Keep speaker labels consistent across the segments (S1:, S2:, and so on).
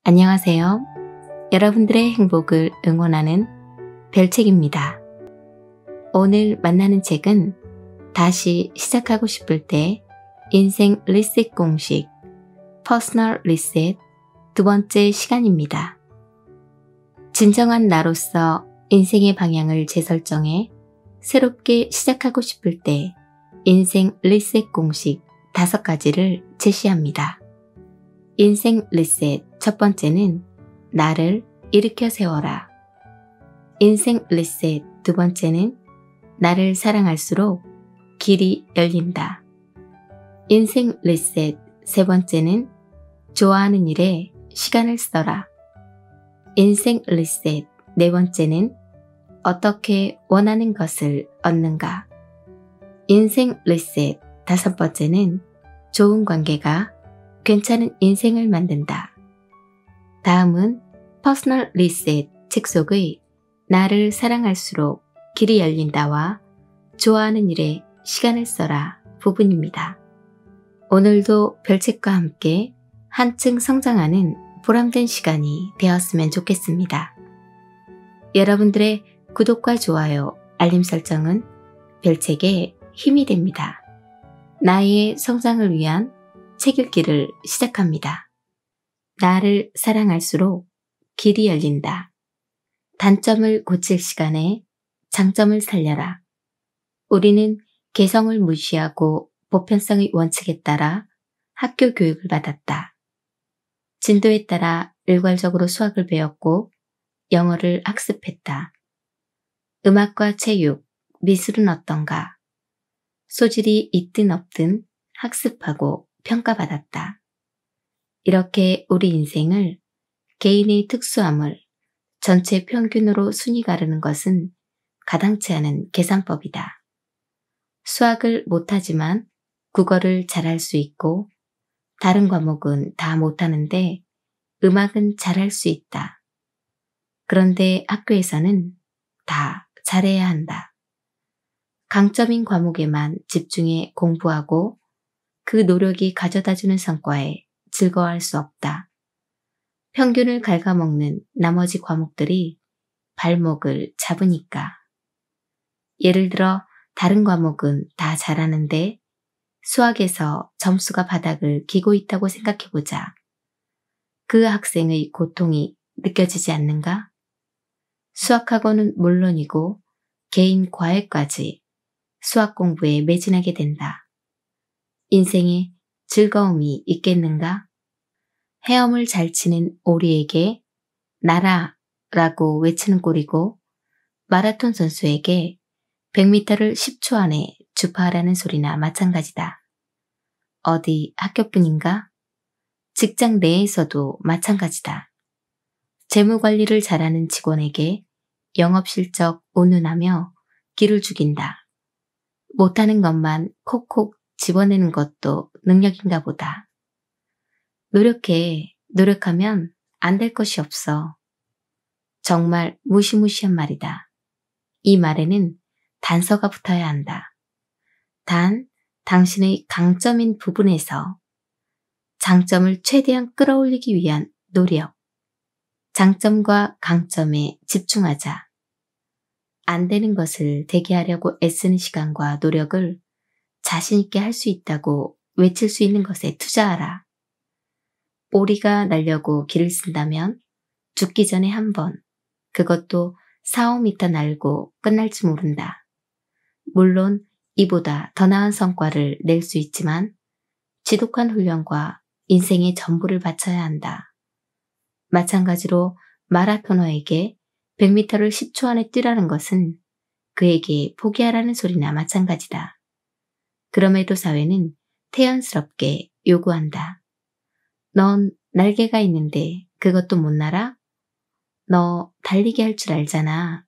S1: 안녕하세요. 여러분들의 행복을 응원하는 별책입니다. 오늘 만나는 책은 다시 시작하고 싶을 때 인생 리셋 공식 퍼스널 리셋 두 번째 시간입니다. 진정한 나로서 인생의 방향을 재설정해 새롭게 시작하고 싶을 때 인생 리셋 공식 5가지를 제시합니다. 인생 리셋 첫 번째는 나를 일으켜 세워라. 인생 리셋 두 번째는 나를 사랑할수록 길이 열린다. 인생 리셋 세 번째는 좋아하는 일에 시간을 써라. 인생 리셋 네 번째는 어떻게 원하는 것을 얻는가. 인생 리셋 다섯 번째는 좋은 관계가 괜찮은 인생을 만든다. 다음은 퍼스널 리셋 책 속의 나를 사랑할수록 길이 열린다와 좋아하는 일에 시간을 써라 부분입니다. 오늘도 별책과 함께 한층 성장하는 보람된 시간이 되었으면 좋겠습니다. 여러분들의 구독과 좋아요, 알림 설정은 별책의 힘이 됩니다. 나의 성장을 위한 책 읽기를 시작합니다. 나를 사랑할수록 길이 열린다. 단점을 고칠 시간에 장점을 살려라. 우리는 개성을 무시하고 보편성의 원칙에 따라 학교 교육을 받았다. 진도에 따라 일괄적으로 수학을 배웠고 영어를 학습했다. 음악과 체육, 미술은 어떤가? 소질이 있든 없든 학습하고 평가받았다. 이렇게 우리 인생을 개인의 특수함을 전체 평균으로 순위 가르는 것은 가당치 않은 계산법이다. 수학을 못하지만 국어를 잘할 수 있고 다른 과목은 다 못하는데 음악은 잘할 수 있다. 그런데 학교에서는 다 잘해야 한다. 강점인 과목에만 집중해 공부하고 그 노력이 가져다주는 성과에 즐거워할 수 없다. 평균을 갉아먹는 나머지 과목들이 발목을 잡으니까. 예를 들어 다른 과목은 다 잘하는데 수학에서 점수가 바닥을 기고 있다고 생각해보자. 그 학생의 고통이 느껴지지 않는가? 수학학원은 물론이고 개인 과외까지 수학 공부에 매진하게 된다. 인생에 즐거움이 있겠는가? 헤엄을 잘 치는 오리에게 날아라고 외치는 꼴이고 마라톤 선수에게 100m를 10초 안에 주파하라는 소리나 마찬가지다. 어디 학교뿐인가? 직장 내에서도 마찬가지다. 재무관리를 잘하는 직원에게 영업실적 운운하며 기를 죽인다. 못하는 것만 콕콕 집어내는 것도 능력인가 보다. 노력하면 안 될 것이 없어. 정말 무시무시한 말이다. 이 말에는 단서가 붙어야 한다. 단, 당신의 강점인 부분에서 장점을 최대한 끌어올리기 위한 노력. 장점과 강점에 집중하자. 안 되는 것을 되게 하려고 애쓰는 시간과 노력을 자신 있게 할 수 있다고 외칠 수 있는 것에 투자하라. 오리가 날려고 길을 쓴다면 죽기 전에 한 번, 그것도 4-5m 날고 끝날지 모른다. 물론 이보다 더 나은 성과를 낼 수 있지만 지독한 훈련과 인생의 전부를 바쳐야 한다. 마찬가지로 마라토너에게 100m를 10초 안에 뛰라는 것은 그에게 포기하라는 소리나 마찬가지다. 그럼에도 사회는 태연스럽게 요구한다. 넌 날개가 있는데 그것도 못 날아? 너 달리기 할 줄 알잖아.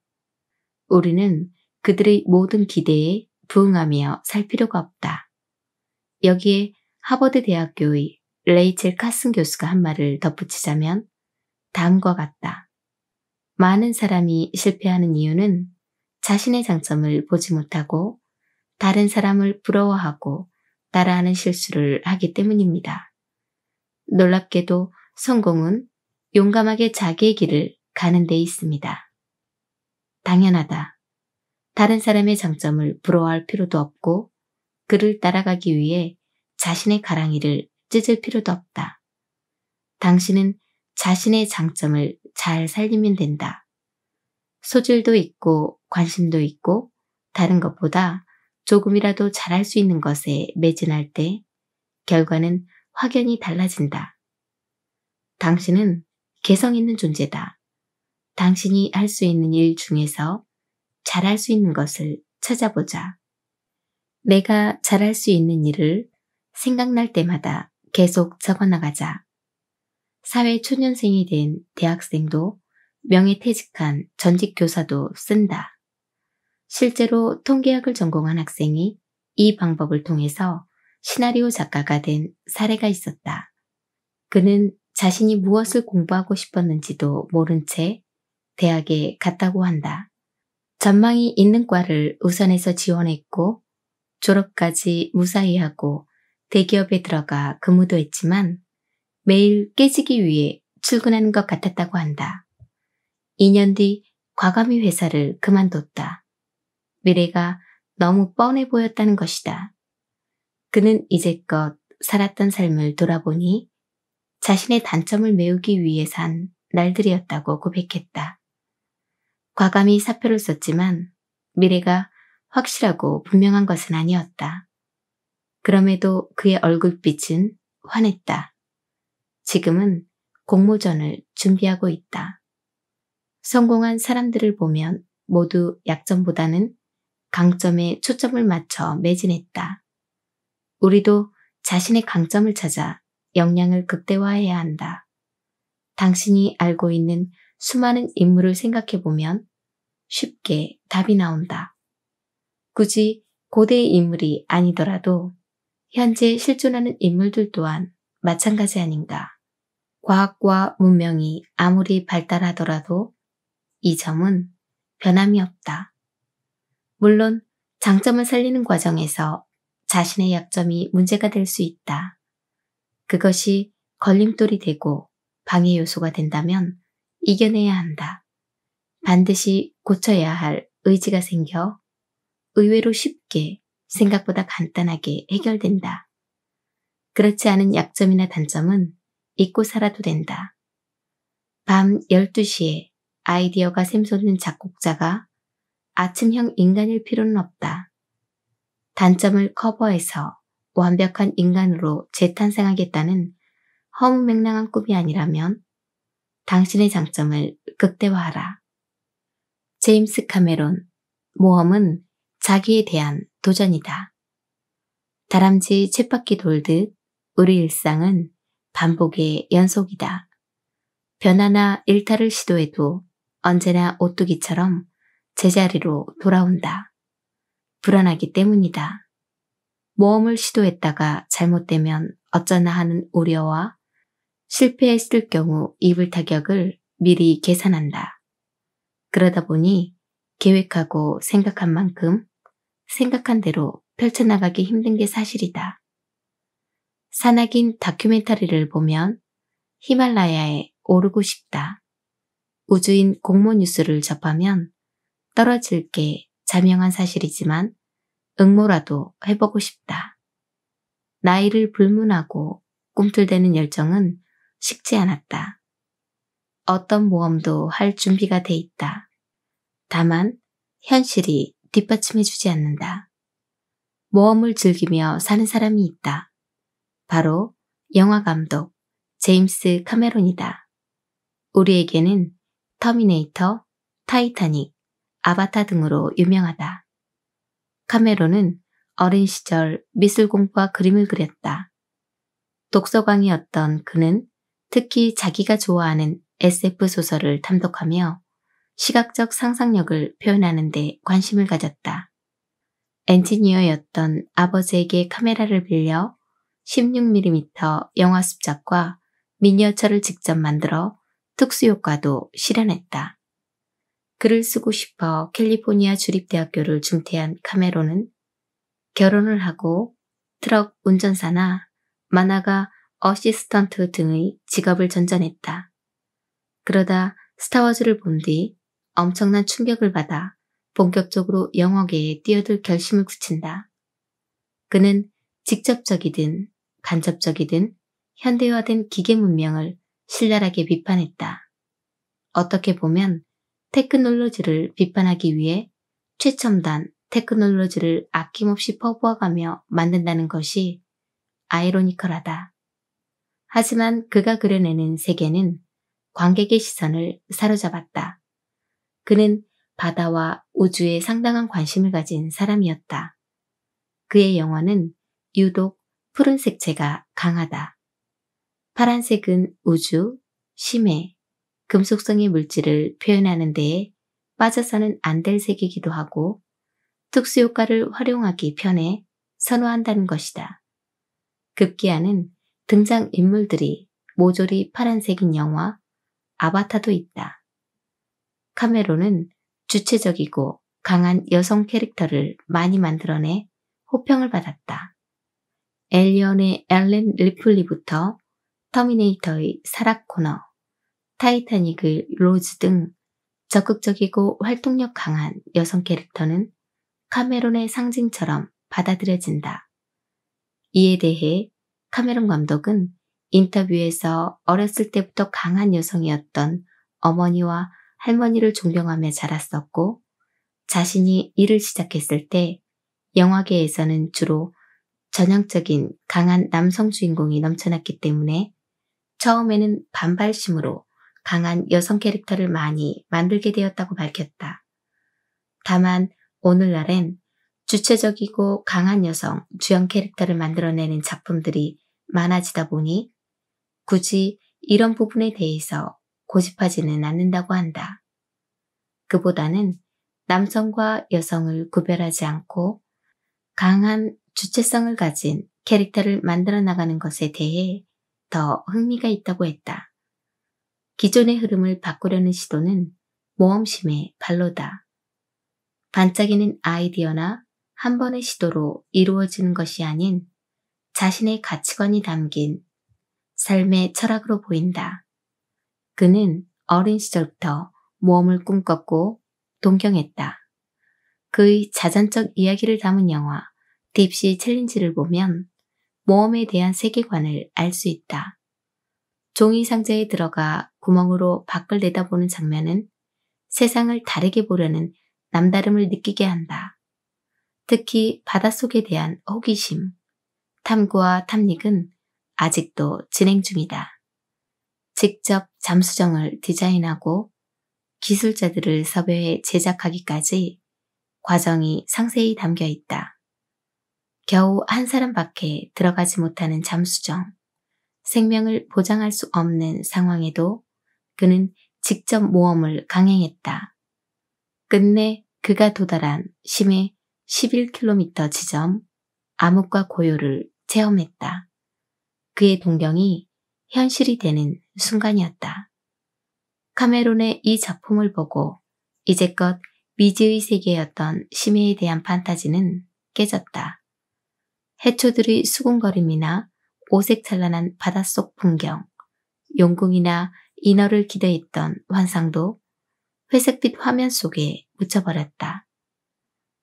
S1: 우리는 그들의 모든 기대에 부응하며 살 필요가 없다. 여기에 하버드 대학교의 레이첼 카슨 교수가 한 말을 덧붙이자면 다음과 같다. 많은 사람이 실패하는 이유는 자신의 장점을 보지 못하고 다른 사람을 부러워하고 따라하는 실수를 하기 때문입니다. 놀랍게도 성공은 용감하게 자기의 길을 가는 데 있습니다. 당연하다. 다른 사람의 장점을 부러워할 필요도 없고 그를 따라가기 위해 자신의 가랑이를 찢을 필요도 없다. 당신은 자신의 장점을 잘 살리면 된다. 소질도 있고 관심도 있고 다른 것보다 조금이라도 잘할 수 있는 것에 매진할 때 결과는 확연히 달라진다. 당신은 개성 있는 존재다. 당신이 할 수 있는 일 중에서 잘할 수 있는 것을 찾아보자. 내가 잘할 수 있는 일을 생각날 때마다 계속 적어나가자. 사회 초년생이 된 대학생도 명예퇴직한 전직 교사도 쓴다. 실제로 통계학을 전공한 학생이 이 방법을 통해서 시나리오 작가가 된 사례가 있었다. 그는 자신이 무엇을 공부하고 싶었는지도 모른 채 대학에 갔다고 한다. 전망이 있는 과를 우선해서 지원했고 졸업까지 무사히 하고 대기업에 들어가 근무도 했지만 매일 깨지기 위해 출근하는 것 같았다고 한다. 2년 뒤 과감히 회사를 그만뒀다. 미래가 너무 뻔해 보였다는 것이다. 그는 이제껏 살았던 삶을 돌아보니 자신의 단점을 메우기 위해 산 날들이었다고 고백했다. 과감히 사표를 썼지만 미래가 확실하고 분명한 것은 아니었다. 그럼에도 그의 얼굴빛은 환했다. 지금은 공모전을 준비하고 있다. 성공한 사람들을 보면 모두 약점보다는 강점에 초점을 맞춰 매진했다. 우리도 자신의 강점을 찾아 역량을 극대화해야 한다. 당신이 알고 있는 수많은 인물을 생각해보면 쉽게 답이 나온다. 굳이 고대의 인물이 아니더라도 현재 실존하는 인물들 또한 마찬가지 아닌가. 과학과 문명이 아무리 발달하더라도 이 점은 변함이 없다. 물론 장점을 살리는 과정에서 자신의 약점이 문제가 될 수 있다. 그것이 걸림돌이 되고 방해 요소가 된다면 이겨내야 한다. 반드시 고쳐야 할 의지가 생겨 의외로 쉽게 생각보다 간단하게 해결된다. 그렇지 않은 약점이나 단점은 잊고 살아도 된다. 밤 12시에 아이디어가 샘솟는 작곡자가 아침형 인간일 필요는 없다. 단점을 커버해서 완벽한 인간으로 재탄생하겠다는 허무맹랑한 꿈이 아니라면 당신의 장점을 극대화하라. 제임스 카메론, 모험은 자기에 대한 도전이다. 다람쥐 쳇바퀴 돌듯 우리 일상은 반복의 연속이다. 변화나 일탈을 시도해도 언제나 오뚜기처럼 제자리로 돌아온다. 불안하기 때문이다. 모험을 시도했다가 잘못되면 어쩌나 하는 우려와 실패했을 경우 입을 타격을 미리 계산한다. 그러다 보니 계획하고 생각한 만큼 생각한 대로 펼쳐나가기 힘든 게 사실이다. 산악인 다큐멘터리를 보면 히말라야에 오르고 싶다. 우주인 공모 뉴스를 접하면 떨어질 게 자명한 사실이지만 응모라도 해보고 싶다. 나이를 불문하고 꿈틀대는 열정은 식지 않았다. 어떤 모험도 할 준비가 돼 있다. 다만 현실이 뒷받침해주지 않는다. 모험을 즐기며 사는 사람이 있다. 바로 영화감독 제임스 카메론이다. 우리에게는 터미네이터, 타이타닉, 아바타 등으로 유명하다. 카메론은 어린 시절 미술 공부와 그림을 그렸다. 독서광이었던 그는 특히 자기가 좋아하는 SF 소설을 탐독하며 시각적 상상력을 표현하는 데 관심을 가졌다. 엔지니어였던 아버지에게 카메라를 빌려 16mm 영화 습작과 미니어처를 직접 만들어 특수효과도 실현했다. 글을 쓰고 싶어 캘리포니아 주립대학교를 중퇴한 카메론은 결혼을 하고 트럭 운전사나 만화가 어시스턴트 등의 직업을 전전했다. 그러다 스타워즈를 본 뒤 엄청난 충격을 받아 본격적으로 영화계에 뛰어들 결심을 굳힌다. 그는 직접적이든 간접적이든 현대화된 기계 문명을 신랄하게 비판했다. 어떻게 보면 테크놀로지를 비판하기 위해 최첨단 테크놀로지를 아낌없이 퍼부어가며 만든다는 것이 아이러니컬하다. 하지만 그가 그려내는 세계는 관객의 시선을 사로잡았다. 그는 바다와 우주에 상당한 관심을 가진 사람이었다. 그의 영화는 유독 푸른 색채가 강하다. 파란색은 우주, 심해, 금속성의 물질을 표현하는 데에 빠져서는 안 될 색이기도 하고 특수효과를 활용하기 편해 선호한다는 것이다. 급기야는 등장인물들이 모조리 파란색인 영화 아바타도 있다. 카메론은 주체적이고 강한 여성 캐릭터를 많이 만들어내 호평을 받았다. 엘리언의 엘렌 리플리부터 터미네이터의 사라 코너, 타이타닉의 로즈 등 적극적이고 활동력 강한 여성 캐릭터는 카메론의 상징처럼 받아들여진다. 이에 대해 카메론 감독은 인터뷰에서 어렸을 때부터 강한 여성이었던 어머니와 할머니를 존경하며 자랐었고 자신이 일을 시작했을 때 영화계에서는 주로 전형적인 강한 남성 주인공이 넘쳐났기 때문에 처음에는 반발심으로 강한 여성 캐릭터를 많이 만들게 되었다고 밝혔다. 다만 오늘날엔 주체적이고 강한 여성 주연 캐릭터를 만들어내는 작품들이 많아지다 보니 굳이 이런 부분에 대해서 고집하지는 않는다고 한다. 그보다는 남성과 여성을 구별하지 않고 강한 주체성을 가진 캐릭터를 만들어 나가는 것에 대해 더 흥미가 있다고 했다. 기존의 흐름을 바꾸려는 시도는 모험심의 발로다. 반짝이는 아이디어나 한 번의 시도로 이루어지는 것이 아닌 자신의 가치관이 담긴 삶의 철학으로 보인다. 그는 어린 시절부터 모험을 꿈꿨고 동경했다. 그의 자전적 이야기를 담은 영화 딥시 챌린지를 보면 모험에 대한 세계관을 알 수 있다. 종이 상자에 들어가 구멍으로 밖을 내다보는 장면은 세상을 다르게 보려는 남다름을 느끼게 한다. 특히 바닷속에 대한 호기심, 탐구와 탐닉은 아직도 진행 중이다. 직접 잠수정을 디자인하고 기술자들을 섭외해 제작하기까지 과정이 상세히 담겨 있다. 겨우 한 사람밖에 들어가지 못하는 잠수정, 생명을 보장할 수 없는 상황에도 그는 직접 모험을 강행했다. 끝내 그가 도달한 심해 11km 지점, 암흑과 고요를 체험했다. 그의 동경이 현실이 되는 순간이었다. 카메론의 이 작품을 보고 이제껏 미지의 세계였던 심해에 대한 판타지는 깨졌다. 해초들의 수군거림이나 오색찬란한 바닷속 풍경, 용궁이나 인어를 기대했던 환상도 회색빛 화면 속에 묻혀버렸다.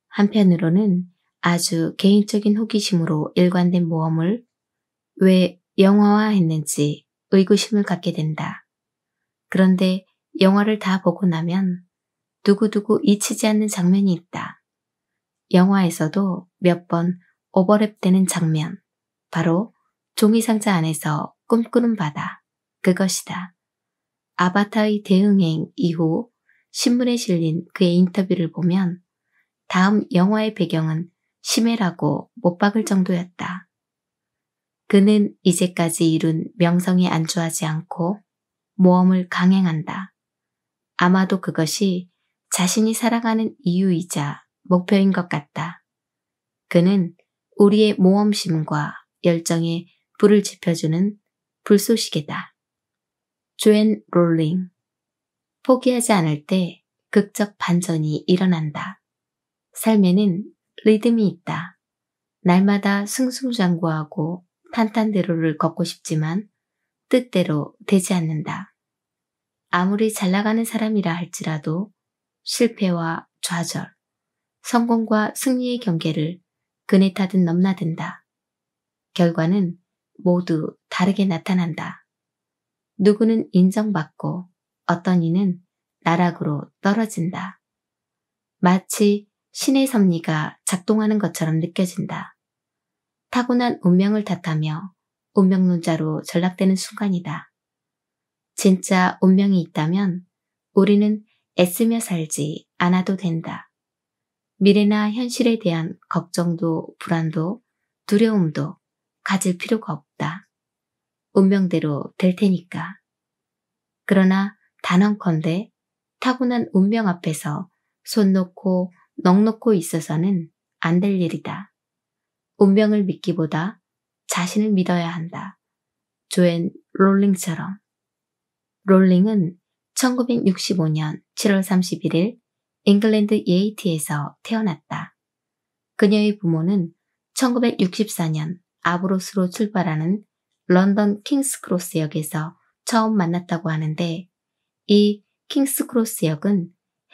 S1: 한편으로는 아주 개인적인 호기심으로 일관된 모험을 왜 영화화했는지 의구심을 갖게 된다. 그런데 영화를 다 보고 나면 두고두고 잊히지 않는 장면이 있다. 영화에서도 몇 번 오버랩되는 장면, 바로 종이상자 안에서 꿈꾸는 바다, 그것이다. 아바타의 대응행 이후 신문에 실린 그의 인터뷰를 보면 다음 영화의 배경은 심해라고 못 박을 정도였다. 그는 이제까지 이룬 명성에 안주하지 않고 모험을 강행한다. 아마도 그것이 자신이 살아가는 이유이자 목표인 것 같다. 그는 우리의 모험심과 열정에 불을 지펴주는 불쏘시개다. 조앤 롤링. 포기하지 않을 때 극적 반전이 일어난다. 삶에는 리듬이 있다. 날마다 승승장구하고 탄탄대로를 걷고 싶지만 뜻대로 되지 않는다. 아무리 잘 나가는 사람이라 할지라도 실패와 좌절, 성공과 승리의 경계를 그네 타듯 넘나든다. 결과는 모두 다르게 나타난다. 누구는 인정받고 어떤 이는 나락으로 떨어진다. 마치 신의 섭리가 작동하는 것처럼 느껴진다. 타고난 운명을 탓하며 운명론자로 전락되는 순간이다. 진짜 운명이 있다면 우리는 애쓰며 살지 않아도 된다. 미래나 현실에 대한 걱정도 불안도 두려움도 가질 필요가 없다. 운명대로 될 테니까. 그러나 단언컨대 타고난 운명 앞에서 손 놓고 넋 놓고 있어서는 안 될 일이다. 운명을 믿기보다 자신을 믿어야 한다. 조앤 롤링처럼. 롤링은 1965년 7월 31일 잉글랜드 예이티에서 태어났다. 그녀의 부모는 1964년 아브로스로 출발하는 런던 킹스크로스역에서 처음 만났다고 하는데 이 킹스크로스역은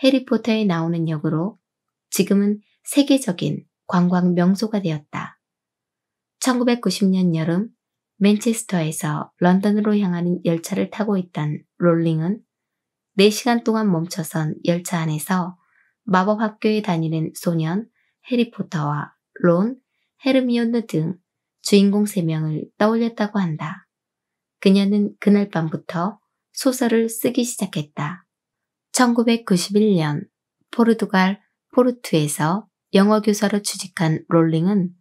S1: 해리포터에 나오는 역으로 지금은 세계적인 관광 명소가 되었다. 1990년 여름 맨체스터에서 런던으로 향하는 열차를 타고 있던 롤링은 4시간 동안 멈춰선 열차 안에서 마법학교에 다니는 소년 해리포터와 론, 헤르미온느 등 주인공 3명을 떠올렸다고 한다. 그녀는 그날 밤부터 소설을 쓰기 시작했다. 1991년 포르투갈 포르투에서 영어 교사로 취직한 롤링은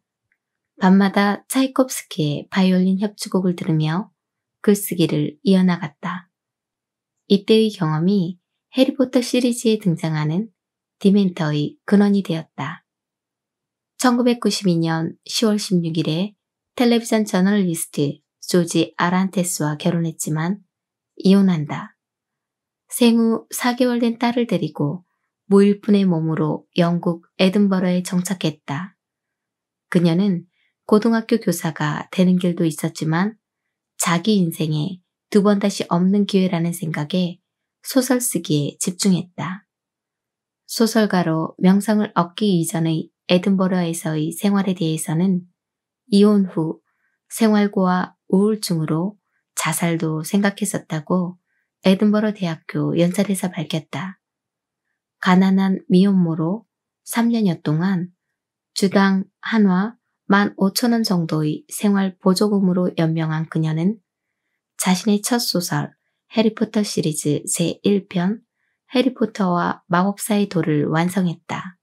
S1: 밤마다 차이콥스키의 바이올린 협주곡을 들으며 글쓰기를 이어나갔다. 이때의 경험이 해리포터 시리즈에 등장하는 디멘터의 근원이 되었다. 1992년 10월 16일에 텔레비전 저널리스트 조지 아란테스와 결혼했지만 이혼한다. 생후 4개월 된 딸을 데리고 무일푼의 몸으로 영국 에든버러에 정착했다. 그녀는 고등학교 교사가 되는 길도 있었지만 자기 인생에 2번 다시 없는 기회라는 생각에 소설 쓰기에 집중했다. 소설가로 명성을 얻기 이전의 에든버러에서의 생활에 대해서는 이혼 후 생활고와 우울증으로 자살도 생각했었다고 에든버러 대학교 연설에서 밝혔다. 가난한 미혼모로 3년여 동안 주당 한화 15,000원 정도의 생활 보조금으로 연명한 그녀는 자신의 첫 소설 해리포터 시리즈 제1편 해리포터와 마법사의 돌을 완성했다.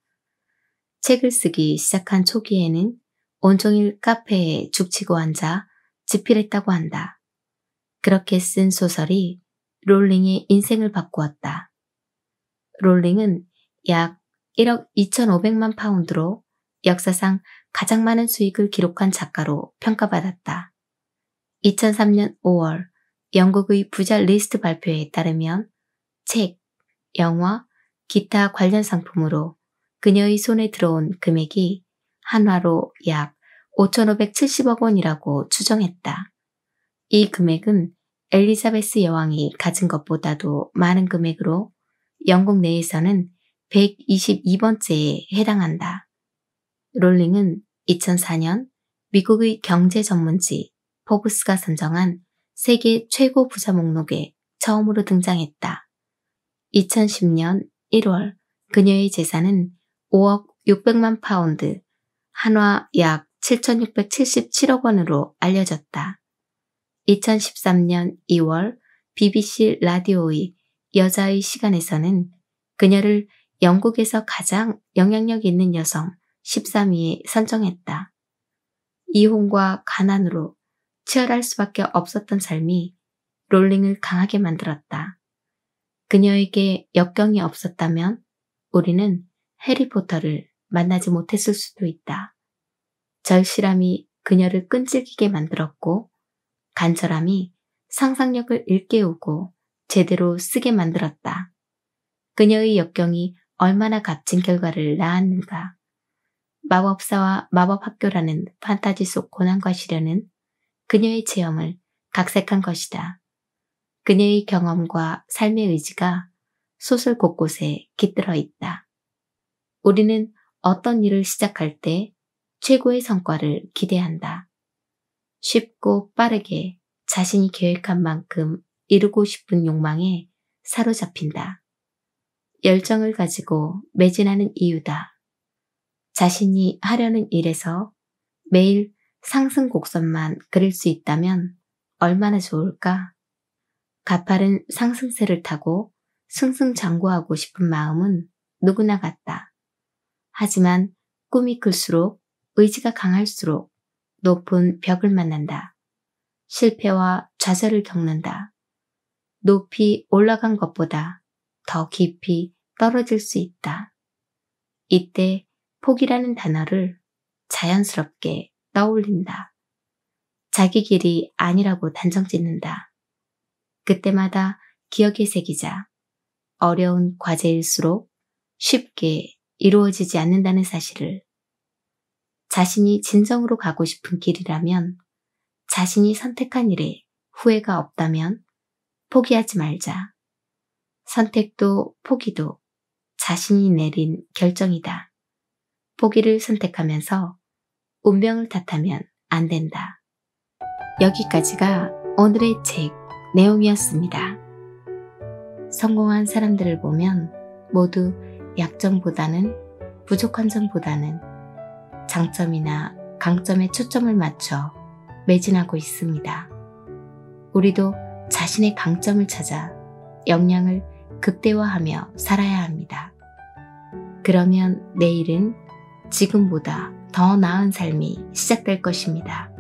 S1: 책을 쓰기 시작한 초기에는 온종일 카페에 죽치고 앉아 집필했다고 한다. 그렇게 쓴 소설이 롤링의 인생을 바꾸었다. 롤링은 약 1억 2,500만 파운드로 역사상 가장 많은 수익을 기록한 작가로 평가받았다. 2003년 5월 영국의 부자 리스트 발표에 따르면 책, 영화, 기타 관련 상품으로 그녀의 손에 들어온 금액이 한화로 약 5,570억 원이라고 추정했다. 이 금액은 엘리자베스 여왕이 가진 것보다도 많은 금액으로 영국 내에서는 122번째에 해당한다. 롤링은 2004년 미국의 경제 전문지 포브스가 선정한 세계 최고 부자 목록에 처음으로 등장했다. 2010년 1월 그녀의 재산은 5억 600만 파운드, 한화 약 7,677억 원으로 알려졌다. 2013년 2월 BBC 라디오의 여자의 시간에서는 그녀를 영국에서 가장 영향력 있는 여성 13위에 선정했다. 이혼과 가난으로 치열할 수밖에 없었던 삶이 롤링을 강하게 만들었다. 그녀에게 역경이 없었다면 우리는 해리포터를 만나지 못했을 수도 있다. 절실함이 그녀를 끈질기게 만들었고 간절함이 상상력을 일깨우고 제대로 쓰게 만들었다. 그녀의 역경이 얼마나 값진 결과를 낳았는가. 마법사와 마법학교라는 판타지 속 고난과 시련은 그녀의 체험을 각색한 것이다. 그녀의 경험과 삶의 의지가 소설 곳곳에 깃들어 있다. 우리는 어떤 일을 시작할 때 최고의 성과를 기대한다. 쉽고 빠르게 자신이 계획한 만큼 이루고 싶은 욕망에 사로잡힌다. 열정을 가지고 매진하는 이유다. 자신이 하려는 일에서 매일 상승 곡선만 그릴 수 있다면 얼마나 좋을까? 가파른 상승세를 타고 승승장구하고 싶은 마음은 누구나 같다. 하지만 꿈이 클수록 의지가 강할수록 높은 벽을 만난다. 실패와 좌절을 겪는다. 높이 올라간 것보다 더 깊이 떨어질 수 있다. 이때 포기라는 단어를 자연스럽게 떠올린다. 자기 길이 아니라고 단정 짓는다. 그때마다 기억에 새기자. 어려운 과제일수록 쉽게 이루어지지 않는다는 사실을. 자신이 진정으로 가고 싶은 길이라면, 자신이 선택한 일에 후회가 없다면 포기하지 말자. 선택도 포기도 자신이 내린 결정이다. 포기를 선택하면서 운명을 탓하면 안 된다. 여기까지가 오늘의 책 내용이었습니다. 성공한 사람들을 보면 모두 약점보다는 부족한 점보다는 장점이나 강점에 초점을 맞춰 매진하고 있습니다. 우리도 자신의 강점을 찾아 역량을 극대화하며 살아야 합니다. 그러면 내일은 지금보다 더 나은 삶이 시작될 것입니다.